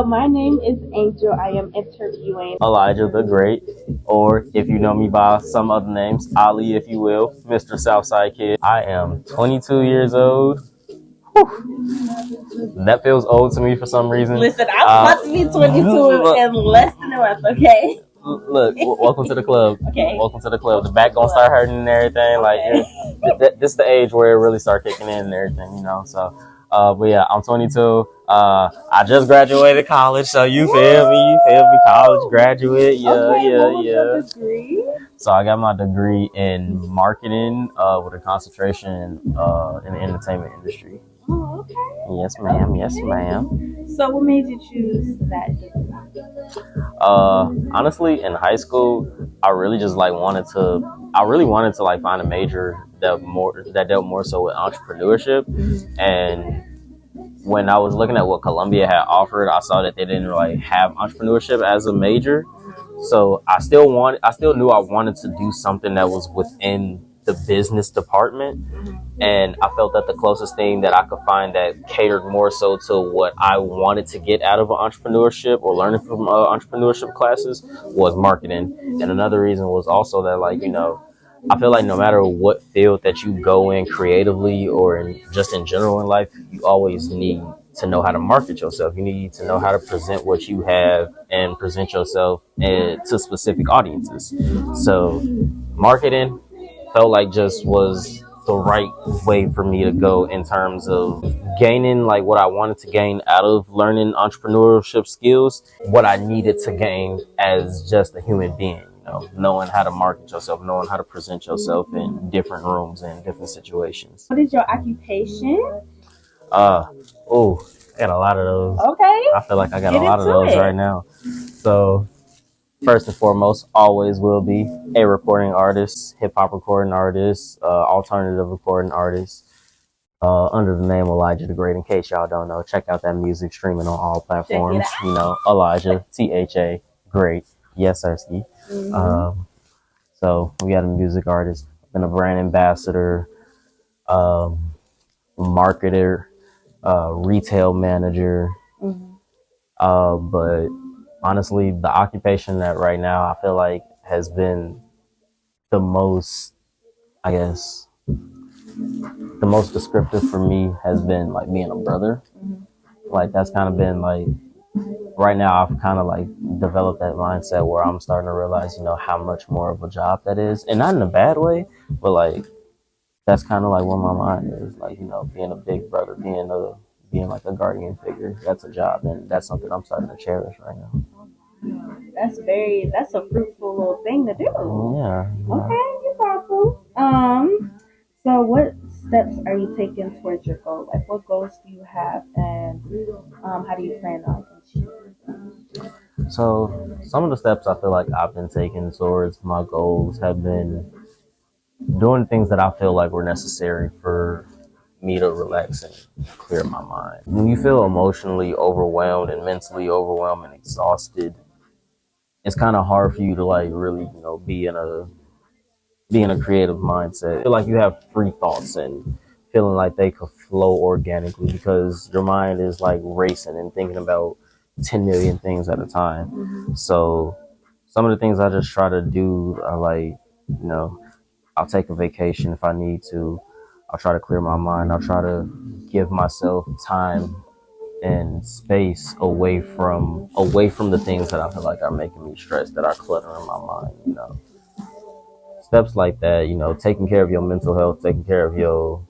So my name is Angel. I am interviewing Alijah the Great, or if you know me by some other names, Ali, if you will, Mr. Southside Kid. I am 22 years old. That feels old to me for some reason. Listen, I'm about to be 22 in less than a month, okay? Look, welcome to the club. Okay. Welcome to the club. The back gonna start hurting and everything. Like, this is the age where it really start kicking in and everything, you know. So, but yeah, I'm 22. I just graduated college, so you feel me, college graduate. Yeah, Okay, what was yeah. your degree? So I got my degree in marketing, with a concentration in the entertainment industry. Oh, okay. Yes, ma'am. Yes, ma'am. So what made you choose that degree? Honestly, in high school, I really wanted to like find a major that dealt more so with entrepreneurship. And when I was looking at what Columbia had offered, I saw that they didn't really have entrepreneurship as a major. So I still knew I wanted to do something that was within the business department. And I felt that the closest thing that I could find that catered more so to what I wanted to get out of entrepreneurship or learning from entrepreneurship classes was marketing. And another reason was also that, like, you know, I feel like no matter what field that you go in creatively or just in general in life, you always need to know how to market yourself. You need to know how to present what you have and present yourself to specific audiences. So marketing felt like just was the right way for me to go in terms of gaining like what I wanted to gain out of learning entrepreneurship skills, what I needed to gain as just a human being, you know, knowing how to market yourself, knowing how to present yourself in different rooms and different situations. What is your occupation? I got a lot of those. Okay. I feel like I got a lot of those right now. So first and foremost, always will be a recording artist, hip hop recording artist, alternative recording artist, under the name Alijah Tha Great. In case y'all don't know, check out that music streaming on all platforms. You know, Alijah, Tha Great. Yes, sirski. So we got a music artist, been a brand ambassador, marketer, retail manager. But honestly, the occupation that right now I feel like has been the most, I guess, the most descriptive for me has been like being a brother. Like that's kind of been like, right now I've kind of like developed that mindset where I'm starting to realize, you know, how much more of a job that is. And not in a bad way, but like, that's kind of like where my mind is. Like, you know, being a big brother, being like a guardian figure, that's a job, and that's something I'm starting to cherish right now. That's a fruitful little thing to do. Yeah. Okay, you're thoughtful. So what steps are you taking towards your goal? Like, what goals do you have, and how do you plan on achieving them? So some of the steps I feel like I've been taking towards my goals have been doing things that I feel like were necessary for me to relax and clear my mind. When you feel emotionally overwhelmed and mentally overwhelmed and exhausted, it's kind of hard for you to like really, you know, be in a creative mindset. I feel like you have free thoughts and feeling like they could flow organically because your mind is like racing and thinking about 10 million things at a time. So some of the things I just try to do are like, you know, I'll take a vacation if I need to. I'll try to clear my mind. I'll try to give myself time and space away from the things that I feel like are making me stressed, that are cluttering my mind, you know. Steps like that, you know, taking care of your mental health, taking care of your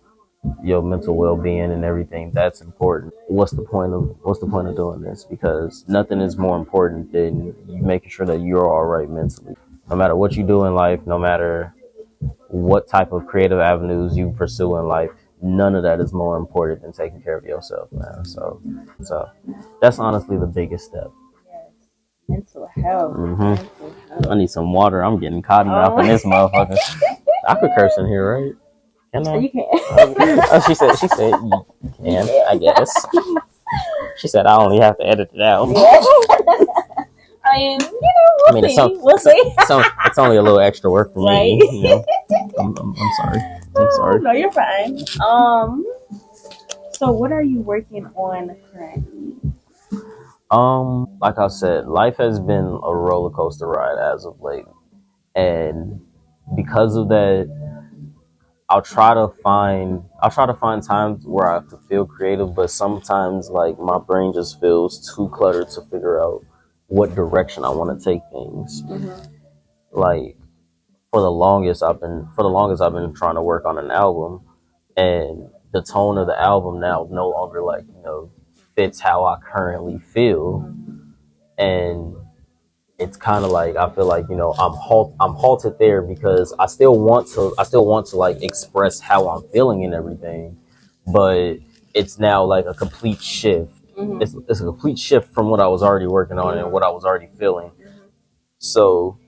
mental well-being and everything, that's important. What's the point of doing this? Because nothing is more important than you making sure that you're all right mentally. No matter what you do in life, no matter what type of creative avenues you pursue in life, none of that is more important than taking care of yourself, man. So that's honestly the biggest step. Yes, mental health. Mental health. I need some water. I'm getting caught up in this motherfucker. I could curse in here, right? Can I? You can. She said you can, I guess. She said I only have to edit it out. I mean, you know, we'll see. It's only a little extra work for right? me. You know? I'm sorry. I'm sorry. No, you're fine. So what are you working on currently? Like I said, life has been a roller coaster ride as of late, and because of that, I'll try to find times where I can feel creative, but sometimes like my brain just feels too cluttered to figure out what direction I want to take things. Like for the longest I've been trying to work on an album, and the tone of the album now no longer like fits how I currently feel, and it's kind of like I feel like I'm halted there because I still want to like express how I'm feeling and everything, but it's now like a complete shift. It's a complete shift from what I was already working on and what I was already feeling. So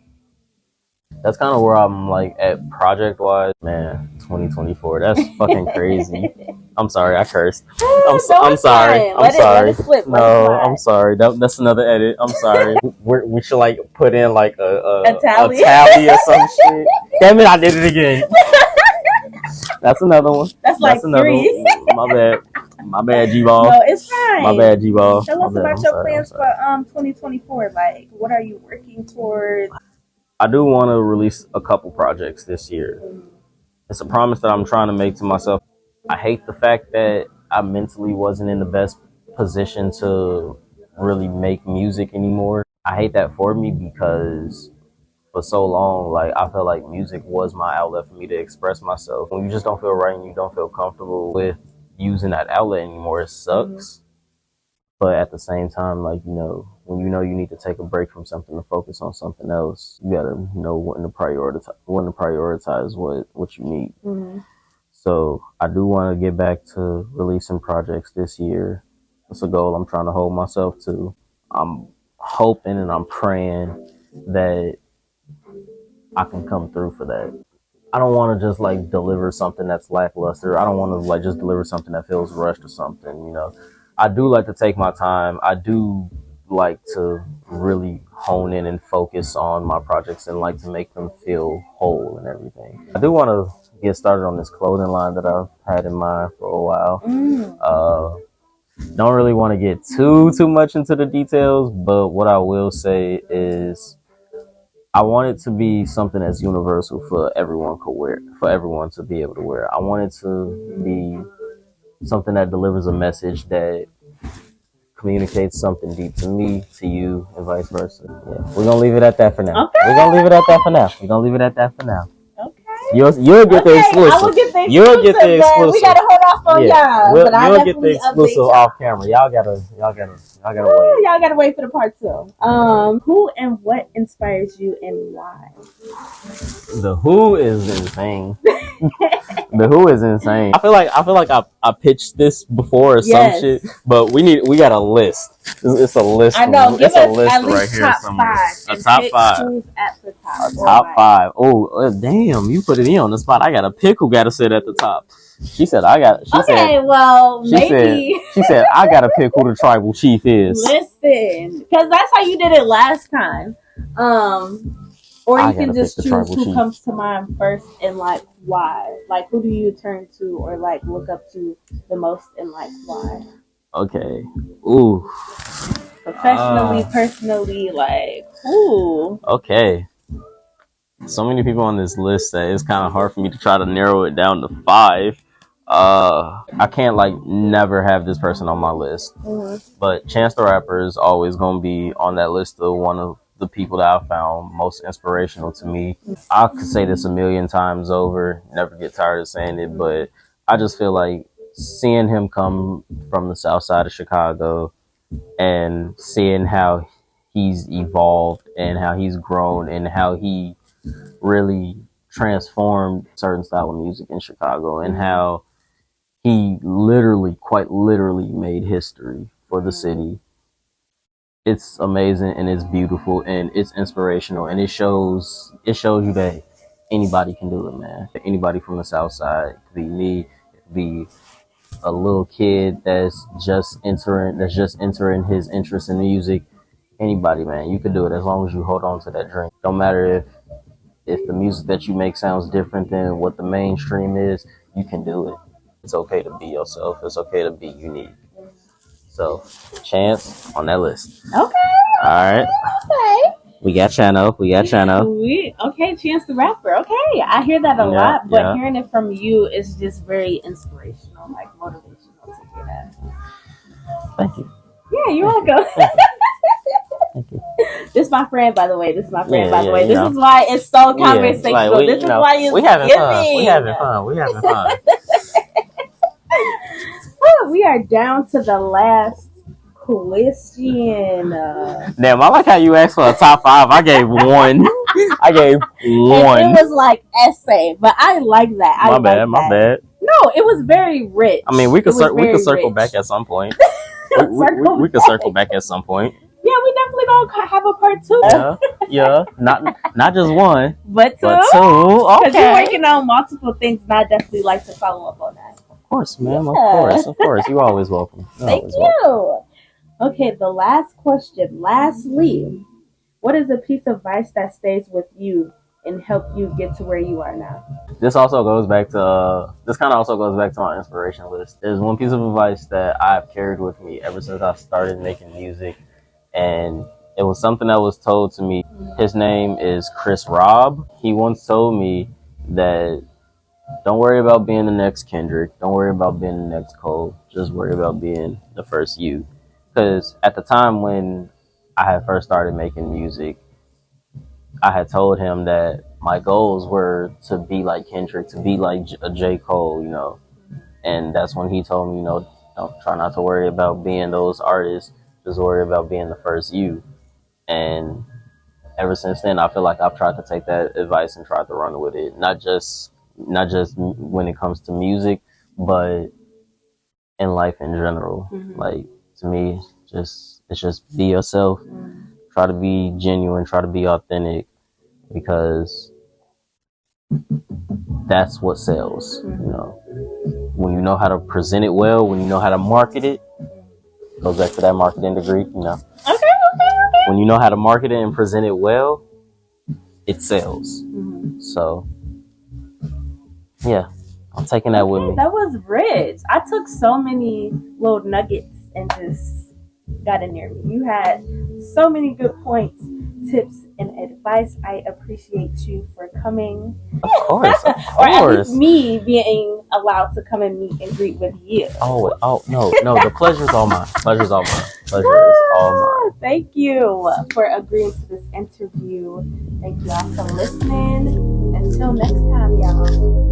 that's kind of where I'm like at project wise. Man, 2024, that's fucking crazy. I'm sorry, I cursed. I'm sorry. I'm sorry. Let it slip. No, I'm sorry. That's another edit. I'm sorry. We should like put in like a Tally. tally or some shit. Damn it, I did it again. That's another one. That's like another three. one. My bad. My bad, G-Ball. No, it's fine. My bad, G-Ball. Tell My us bad. about I'm your sorry. plans for 2024. Like, what are you working towards? I do want to release a couple projects this year. It's a promise that I'm trying to make to myself. I hate the fact that I mentally wasn't in the best position to really make music anymore. I hate that for me because for so long, like I felt like music was my outlet for me to express myself. When you just don't feel right and you don't feel comfortable with using that outlet anymore, it sucks. But at the same time, like when you know you need to take a break from something to focus on something else, you gotta know when to prioritize what you need. So I do want to get back to releasing projects this year. It's a goal I'm trying to hold myself to. I'm hoping and I'm praying that I can come through for that. I don't want to just like deliver something that's lackluster. I don't want to like just deliver something that feels rushed or something. I do like to take my time. I do like to really hone in and focus on my projects and like to make them feel whole and everything. I do want to get started on this clothing line that I've had in mind for a while. Don't really want to get too much into the details, but what I will say is I want it to be something that's universal for everyone could wear, for everyone to be able to wear. I want it to be something that delivers a message that communicates something deep to me, to you, and vice versa. Yeah, we're gonna leave it at that for now. Okay. We're gonna leave it at that for now. We're gonna leave it at that for now. Okay. You'll get the exclusive. I will get the exclusive. You'll get the exclusive. We gotta hold off on y'all. But You'll get the exclusive off camera. Y'all gotta wait. Y'all gotta wait for the part 2. Who and what inspires you and why? The Who is insane. The Who is insane. I feel like I pitched this before or some shit, but we got a list. It's a list. I know. Give it's us a list at least right here top somewhere. 5. A top 5. Who's at the top? A top 5. Oh damn! You put me on the spot. I got to pick who got to sit at the top. She said I got. She said. Well, she maybe. She said I got to pick who the tribal chief is. Listen, because that's how you did it last time. Or you can just choose who comes to mind first and like why. Like who do you turn to or like look up to the most and like why? Okay. Ooh. Professionally, personally, like ooh. Okay. So many people on this list that it's kind of hard for me to try to narrow it down to 5. I can't like never have this person on my list, but Chance the Rapper is always gonna be on that list of one of the people that I found most inspirational to me. I could say this a million times over, never get tired of saying it, but I just feel like seeing him come from the south side of Chicago and seeing how he's evolved and how he's grown and how he really transformed certain style of music in Chicago and how he quite literally made history for the city. It's amazing and it's beautiful and it's inspirational and it shows you that anybody can do it, man. Anybody from the south side, it could be me, it could be a little kid that's just entering his interest in music. Anybody, man, you could do it as long as you hold on to that dream. Don't matter if the music that you make sounds different than what the mainstream is, you can do it. It's okay to be yourself. It's okay to be unique. So, Chance on that list. Okay. All right. Okay. We got Chano. Okay, Chance the Rapper. Okay, I hear that a lot, but hearing it from you is just very inspirational, like motivational to hear that. Thank you. Yeah, you're welcome. Thank you. This is my friend, by the way. This is why it's so conversational. Like this is why it's we having fun. We having fun. We are down to the last question. Damn, I like how you asked for a top 5. I gave one. And it was like essay, but I like that. My bad. No, it was very rich. I mean, we could circle back at some point. we could circle back at some point. Yeah, we definitely gonna have a part 2. Yeah. Not just one, but two. Okay. Because you're working on multiple things, and I definitely like to follow up on that. Of course, ma'am. Yeah. Of course. You're always welcome. Thank you. Okay, the last question. Lastly, what is a piece of advice that stays with you and help you get to where you are now? This kind of also goes back to my inspiration list. There's one piece of advice that I've carried with me ever since I started making music, and it was something that was told to me. His name is Chris Robb. He once told me that don't worry about being the next Kendrick. Don't worry about being the next Cole. Just worry about being the first you. Because at the time when I had first started making music, I had told him that my goals were to be like Kendrick, to be like a J. Cole, And that's when he told me, don't try not to worry about being those artists. Just worry about being the first you. And ever since then, I feel like I've tried to take that advice and tried to run with it. Not just when it comes to music, but in life in general. Mm-hmm. Like, to me, it's just be yourself. Mm-hmm. Try to be genuine. Try to be authentic, because that's what sells. Mm-hmm. When you know how to present it well, when you know how to market it, goes back to that marketing degree. Okay. When you know how to market it and present it well, it sells. Mm-hmm. So, yeah, I'm taking that with me. That was rich. I took so many little nuggets and just got in there. You had so many good points, tips, and advice. I appreciate you for coming. Of course. Or at least me being allowed to come and meet and greet with you. Oh, no. The pleasure's all mine. Pleasure is all mine. Thank you for agreeing to this interview. Thank you all for listening. Until next time, y'all.